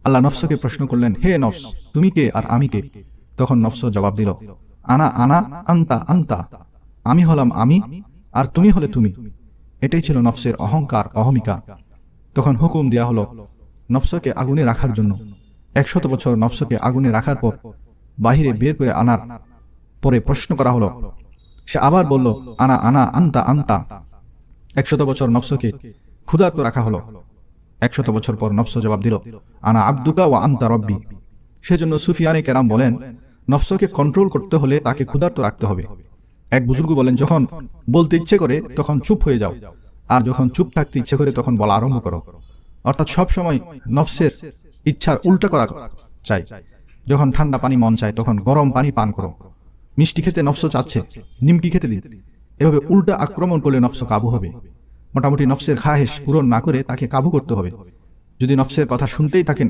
আল্লাহ নফসকে প্রশ্ন করলেন, হে নফস, তুমি কে আর আমি কে? তখন নফস জবাব দিল, আনা আনা আন্তা আন্তা, আমি হলাম আমি আর তুমি হলে তুমি। এটাই ছিল নফসের অহংকার, অহমিকা। তখন হুকুম দেয়া হলো নফসকে আগুনে রাখার জন্য। 100 বছর নফসকে আগুনে রাখার পর বাহিরে বের করে আনার পরে প্রশ্ন করা হলো। সে আবার বলল, আনা আনা আন্তা আন্তা। 100 বছর নফসকে ক্ষুধার্ত রাখা হলো। 100 বছর পর নফস জবাব দিল, আনা আব্দুকা ওয়া আন্তা রব্বি। সেজন্য সুফিয়ানে কেরাম বলেন, নফসকে কন্ট্রোল করতে হলে তাকে ক্ষুধার্ত রাখতে হবে। এক বুজুর্গ বলেন, যখন বলতে ইচ্ছে করে তখন চুপ হয়ে যাও, আর যখন চুপ থাকতে ইচ্ছে করে তখন বলা আরম্ভ করো। অর্থাৎ সব সময় নফসের ইচ্ছার উল্টা করা চাই। যখন ঠান্ডা পানি মন চায় তখন গরম পানি পান করো। মিষ্টি খেতে নফস চাচ্ছে, নিমকি খেতে দিন। এভাবে উল্টা আক্রমণ করলে নফস কাবু হবে। মোটামুটি নফসের খাহেশ পূরণ না করে তাকে কাবু করতে হবে। যদি নফসের কথা শুনতেই থাকেন